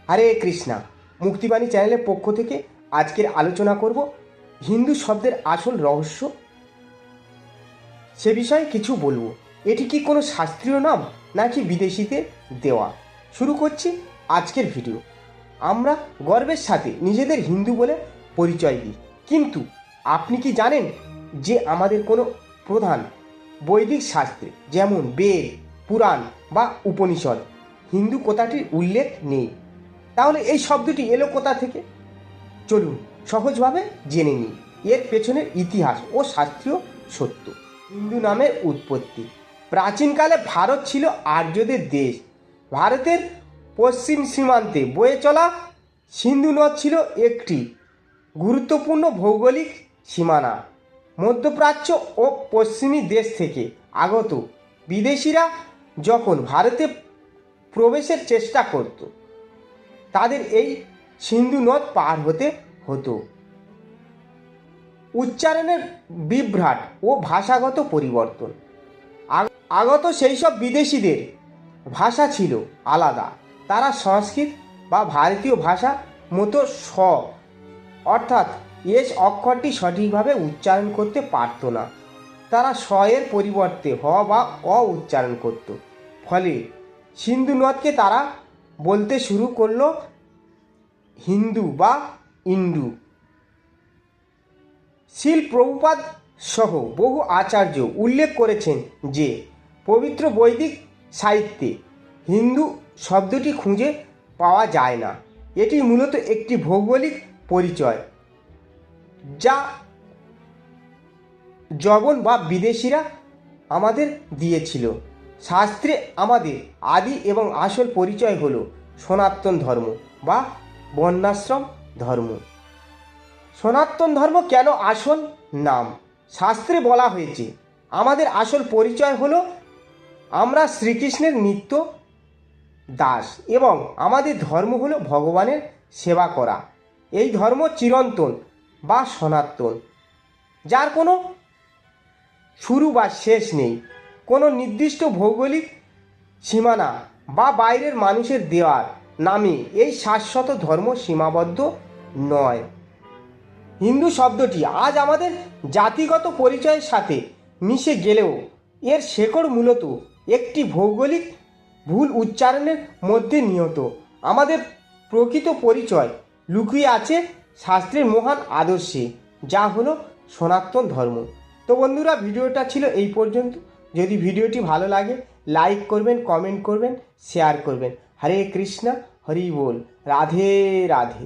হরে কৃষ্ণা। মুক্তিবাণী চ্যানেলের পক্ষ থেকে আজকের আলোচনা করব হিন্দু শব্দের আসল রহস্য, সে বিষয়ে কিছু বলবো। এটি কি কোনো শাস্ত্রীয় নাম নাকি বিদেশিদের দেওয়া? শুরু করছি আজকের ভিডিও। আমরা গর্বের সাথে নিজেদের হিন্দু বলে পরিচয় দিই, কিন্তু আপনি কি জানেন যে আমাদের কোনো প্রধান বৈদিক শাস্ত্রে যেমন বেদ, পুরাণ বা উপনিষদ হিন্দু কথাটির উল্লেখ নেই? তাহলে এই শব্দটি এলো কোথা থেকে? চলুন সহজভাবে জেনে নিই এর পেছনের ইতিহাস ও শাস্ত্রীয় সত্য। হিন্দু নামের উৎপত্তি। প্রাচীনকালে ভারত ছিল আর্যদের দেশ। ভারতের পশ্চিম সীমান্তে বয়ে চলা সিন্ধু নদ ছিল একটি গুরুত্বপূর্ণ ভৌগোলিক সীমানা। মধ্যপ্রাচ্য ও পশ্চিমী দেশ থেকে আগত বিদেশিরা যখন ভারতে প্রবেশের চেষ্টা করত, তাদের এই সিন্ধু নদ পার হতে হতো। উচ্চারণের বিভ্রাট ও ভাষাগত পরিবর্তন। আগত সেই সব বিদেশিদের ভাষা ছিল আলাদা। তারা সংস্কৃত বা ভারতীয় ভাষা মতো স অর্থাৎ এস অক্ষরটি সঠিকভাবে উচ্চারণ করতে পারত না। তারা স এর পরিবর্তে হ বা অ উচ্চারণ করত। ফলে সিন্ধু নদকে তারা বলতে শুরু করলো হিন্দু বা ইন্দু। শিল প্রভুপাদ সহ বহু আচার্য উল্লেখ করেছেন যে পবিত্র বৈদিক সাহিত্যে হিন্দু শব্দটি খুঁজে পাওয়া যায় না। এটি মূলত একটি ভৌগোলিক পরিচয় যা যবন বা বিদেশিরা আমাদের দিয়েছিল। শাস্ত্রে আমাদের আদি এবং আসল পরিচয় হলো সনাতন ধর্ম বা বর্ণাশ্রম ধর্ম। সনাতন ধর্ম কেন আসল নাম? শাস্ত্রে বলা হয়েছে আমাদের আসল পরিচয় হলো আমরা শ্রীকৃষ্ণের নিত্য দাস এবং আমাদের ধর্ম হলো ভগবানের সেবা করা। এই ধর্ম চিরন্তন বা সনাতন, যার কোনো শুরু বা শেষ নেই। কোনো নির্দিষ্ট ভৌগোলিক সীমানা বা বাইরের মানুষের দেওয়ার নামে এই শাশ্বত ধর্ম সীমাবদ্ধ নয়। হিন্দু শব্দটি আজ আমাদের জাতিগত পরিচয়ের সাথে মিশে গেলেও এর শেকড় মূলত একটি ভৌগোলিক ভুল উচ্চারণের মধ্যে নিহত। আমাদের প্রকৃত পরিচয় লুকিয়ে আছে শাস্ত্রের মহান আদর্শে, যা হলো সনাতন ধর্ম। তো বন্ধুরা, ভিডিওটা ছিল এই পর্যন্ত। যদি ভিডিওটি ভালো লাগে লাইক করবেন, কমেন্ট করবেন, শেয়ার করবেন। হরে কৃষ্ণা, হরি বল, রাধে রাধে।